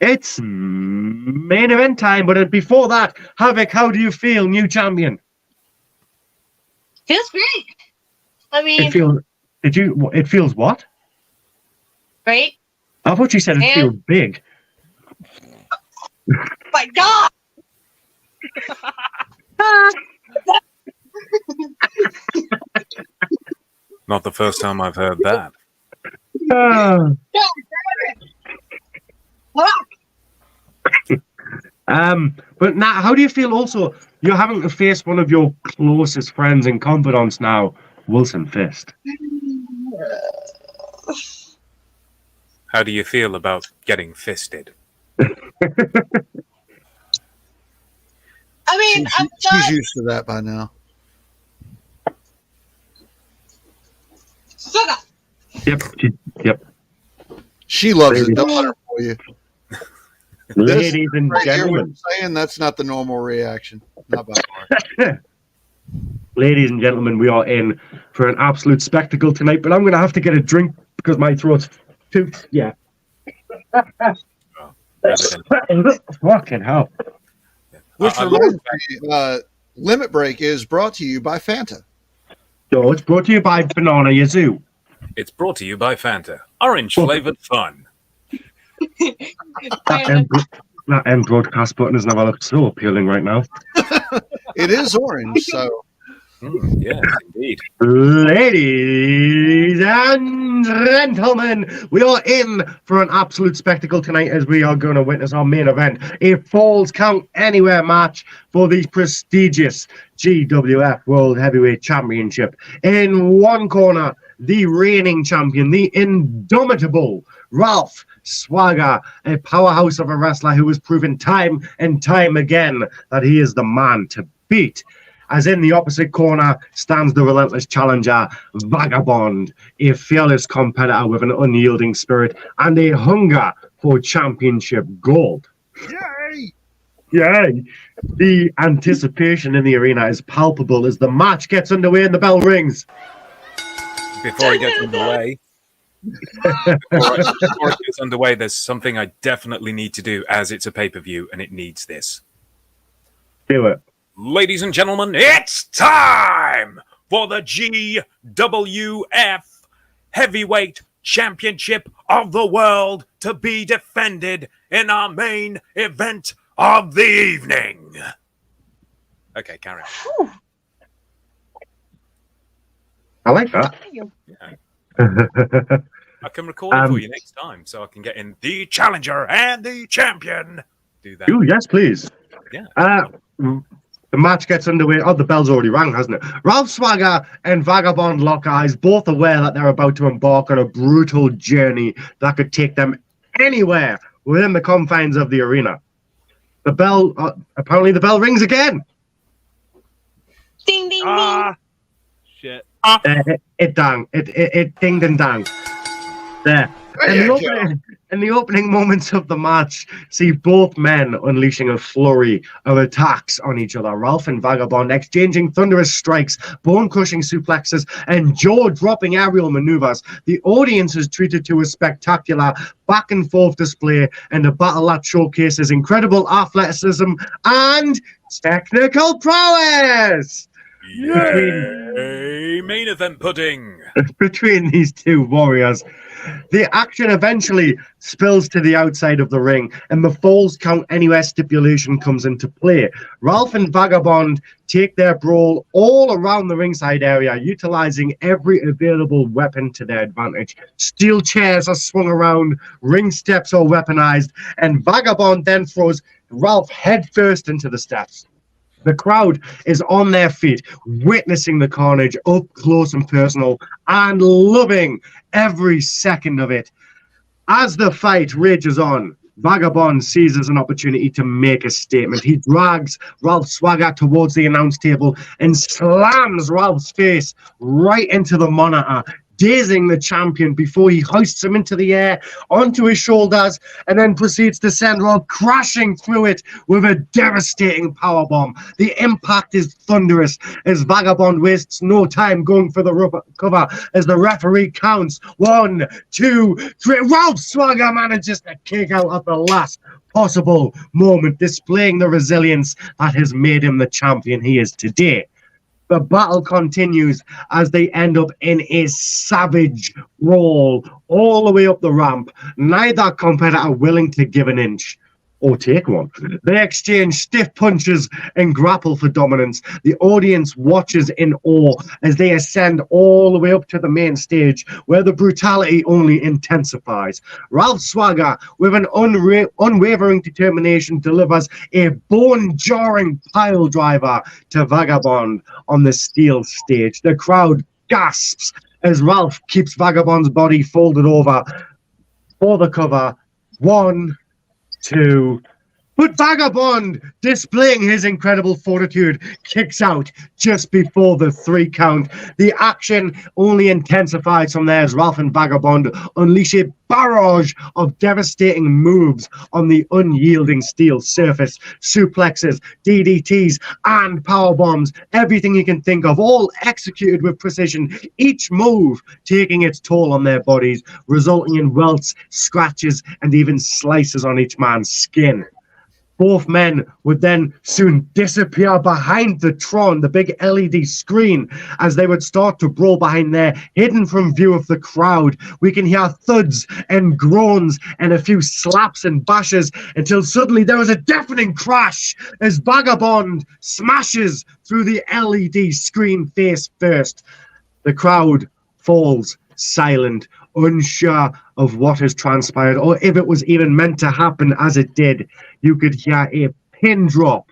It's main event time, but before that, Havoc, how do you feel, new champion?
Feels great. I mean,
it feels what?
Great.
I thought you said it feels big.
My God!
Not the first time I've heard that.
But now, how do you feel also? You're having to face one of your closest friends and confidants now, Wilson Fist.
How do you feel about getting fisted?
I mean,
she's used to that by now.
Yep.
She loves it. Don't let her for you.
Ladies and gentlemen,
saying that's not the normal reaction. Not by far.
Ladies and gentlemen, we are in for an absolute spectacle tonight. But I'm going to have to get a drink because my throat's too. Yeah. Fucking hell.
Which reminds me, Limit Break is brought to you by Fanta.
So it's brought to you by Banana Yazoo.
It's brought to you by Fanta. Orange flavored fun.
That end broadcast button has never looked so appealing right now.
It is orange, so.
Yes, indeed.
Ladies and gentlemen, we are in for an absolute spectacle tonight as we are going to witness our main event, a Falls Count Anywhere match for the prestigious GWF World Heavyweight Championship. In one corner, the reigning champion, the indomitable Ralph Swagger, a powerhouse of a wrestler who has proven time and time again that he is the man to beat. As in the opposite corner stands the relentless challenger, Vagabond, a fearless competitor with an unyielding spirit and a hunger for championship gold.
Yay!
Yay! The anticipation in the arena is palpable as the match gets underway and the bell rings.
Before it gets underway, before it gets underway, there's something I definitely need to do as it's a pay-per-view and it needs this.
Do it.
Ladies and gentlemen, it's time for the GWF Heavyweight Championship of the World to be defended in our main event of the evening. Okay, carry on.
I like that.
I can record it for you next time so I can get in the challenger and the champion. Do that.
Ooh, yes, please.
Yeah.
The match gets underway. Oh, the bell's already rang, hasn't it? Ralph Swagger and Vagabond lock eyes, both aware that they're about to embark on a brutal journey that could take them anywhere within the confines of the arena. The bell, apparently the bell rings again.
Ding, ding, ding.
Shit.
It dang. It dinged and dang. There. In the opening moments of the match, see both men unleashing a flurry of attacks on each other. Ralph and Vagabond exchanging thunderous strikes, bone-crushing suplexes, and jaw-dropping aerial maneuvers. The audience is treated to a spectacular back-and-forth display and a battle that showcases incredible athleticism and technical prowess
Yay! Main event pudding.
between these two warriors. The action eventually spills to the outside of the ring, and the falls count anywhere stipulation comes into play. Ralph and Vagabond take their brawl all around the ringside area, utilizing every available weapon to their advantage. Steel chairs are swung around, ring steps are weaponized, and Vagabond then throws Ralph headfirst into the steps. The crowd is on their feet, witnessing the carnage up close and personal, and loving every second of it. As the fight rages on, Vagabond seizes an opportunity to make a statement. He drags Ralph Swagger towards the announce table and slams Ralph's face right into the monitor, dazing the champion before he hoists him into the air onto his shoulders and then proceeds to send Ralph crashing through it with a devastating powerbomb. The impact is thunderous as Vagabond wastes no time going for the cover as the referee counts 1, 2, 3. Ralph Swagger manages to kick out at the last possible moment, displaying the resilience that has made him the champion he is today. The battle continues as they end up in a savage brawl all the way up the ramp. Neither competitor willing to give an inch or take one. They exchange stiff punches and grapple for dominance. The audience watches in awe as they ascend all the way up to the main stage, where the brutality only intensifies. Ralph Swagger, with an unwavering determination, delivers a bone-jarring pile driver to Vagabond on the steel stage. The crowd gasps as Ralph keeps Vagabond's body folded over for the cover. 1, 2, but Vagabond, displaying his incredible fortitude, kicks out just before the 3 count. The action only intensifies from there as Ralph and Vagabond unleash a barrage of devastating moves on the unyielding steel surface. Suplexes, DDTs, and powerbombs, everything you can think of, all executed with precision, each move taking its toll on their bodies, resulting in welts, scratches, and even slices on each man's skin. Both men would then soon disappear behind the Tron, the big LED screen, as they would start to brawl behind there, hidden from view of the crowd. We can hear thuds and groans and a few slaps and bashes until suddenly there is a deafening crash as Vagabond smashes through the LED screen face first. The crowd falls silent, unsure of what has transpired or if it was even meant to happen. As it did, you could hear a pin drop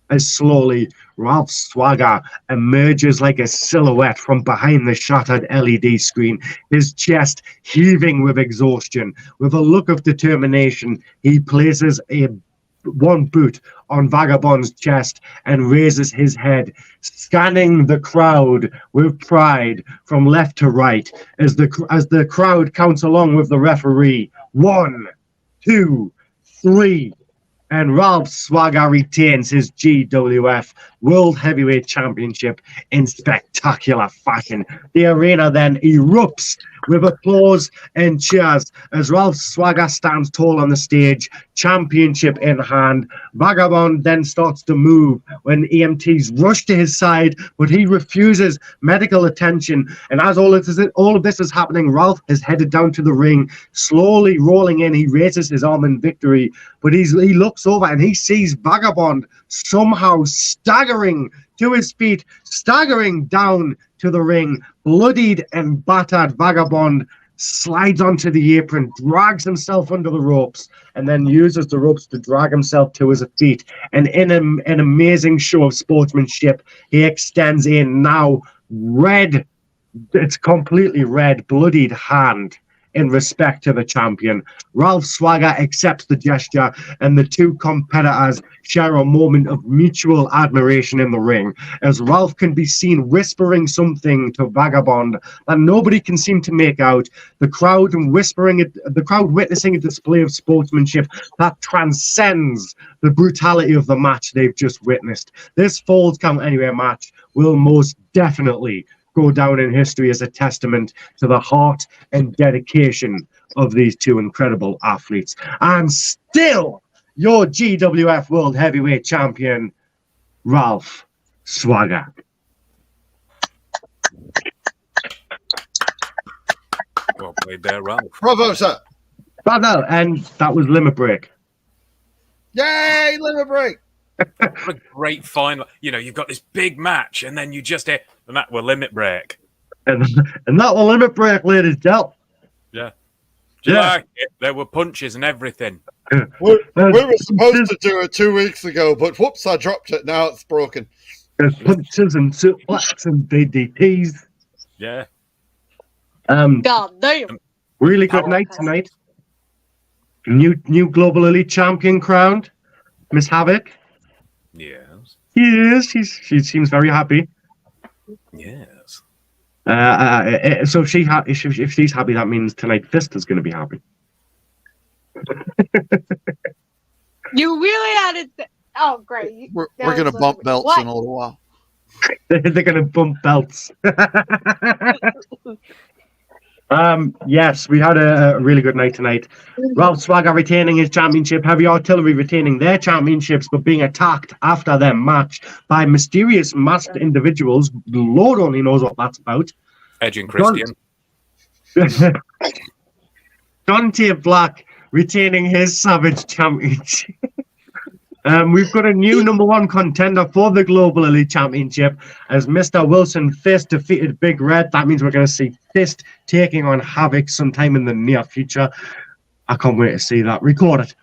as slowly Ralph Swagger emerges like a silhouette from behind the shattered LED screen, his chest heaving with exhaustion. With a look of determination, he places one boot on Vagabond's chest and raises his head, scanning the crowd with pride from left to right as the crowd counts along with the referee. 1, 2, 3, and Ralph Swagger retains his GWF World Heavyweight Championship in spectacular fashion. The arena then erupts with applause and cheers as Ralph Swagger stands tall on the stage, championship in hand. Vagabond then starts to move when EMTs rush to his side, but he refuses medical attention. And as all of this is happening, Ralph is headed down to the ring, slowly rolling in. He raises his arm in victory, but he looks over and he sees Vagabond somehow staggering to his feet, staggering down to the ring. Bloodied and battered, Vagabond slides onto the apron, drags himself under the ropes, and then uses the ropes to drag himself to his feet. And in an amazing show of sportsmanship, he extends a now red, it's completely red, bloodied hand in respect to the champion. Ralph Swagger accepts the gesture, and the two competitors share a moment of mutual admiration in the ring, as Ralph can be seen whispering something to Vagabond that nobody can seem to make out. The crowd witnessing a display of sportsmanship that transcends the brutality of the match they've just witnessed. This Falls Count Anywhere match will most definitely go down in history as a testament to the heart and dedication of these two incredible athletes. And still, your GWF World Heavyweight Champion, Ralph Swagger.
Well played there, Ralph.
Bravo, sir.
Bravo, and that was Limit Break.
Yay, limit break.
What a great final. You know, you've got this big match, and then you just hit, and that will limit break.
And that will Limit Break, ladies and gentlemen.
Yeah. Do you like it? There were punches and everything.
We were supposed to do it 2 weeks ago, but whoops, I dropped it. Now it's broken.
There's punches and suplexes and DDTs.
Yeah.
God damn.
Really good night tonight. New Global Elite Champion crowned, Miss Havoc.
Yes.
Yes, she seems very happy.
Yes.
So if she's happy, that means tonight Fist is going to be happy.
You really had it. Oh, great.
We're going to bump belts in a little while.
They're going to bump belts. Yes, we had a really good night tonight. Ralph Swagger retaining his championship, Heavy Artillery retaining their championships, but being attacked after their match by mysterious masked individuals. The Lord only knows what that's about.
Edge and Christian.
Dante Black retaining his Savage Championship. We've got a new #1 contender for the Global Elite Championship as Mr. Wilson Fist defeated Big Red. That means we're going to see Fist taking on Havoc sometime in the near future. I can't wait to see that. Record it.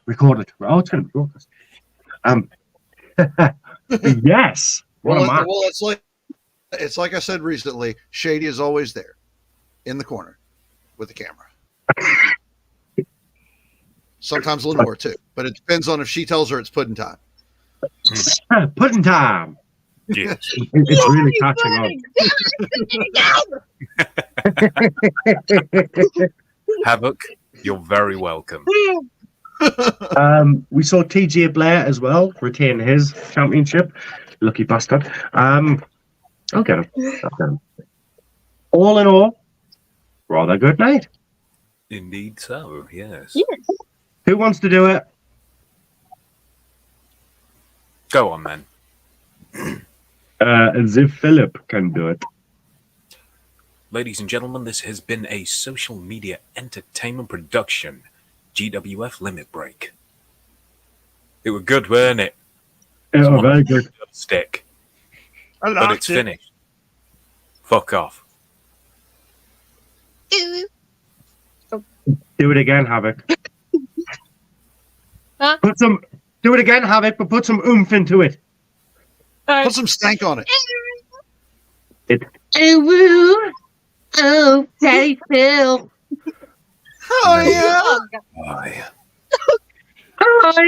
Oh, it's going to be broadcast. Yes.
Well, it's like I said recently, Shady is always there in the corner with the camera. Sometimes a little more too, but it depends on if she tells her it's pudding time.
Pudding time.
Yeah.
It's really catching up.
Havoc, you're very welcome.
We saw TJ Blaire as well retain his championship. Lucky bastard. I'll get him. All in all, rather good night.
Indeed so, yes.
Who wants to do it?
Go on, man.
As if Philip can do it.
Ladies and gentlemen, this has been a social media entertainment production. GWF Limit Break. It was good, weren't it?
It was very good.
Stick.
I
But it's finished. Fuck off.
Do it again, Havoc.
Huh?
Do it again, Havoc, but put some oomph into it.
Put some stank on it.
Oh, Daddy Phil.
Oh, yeah.
Bye.
Hi.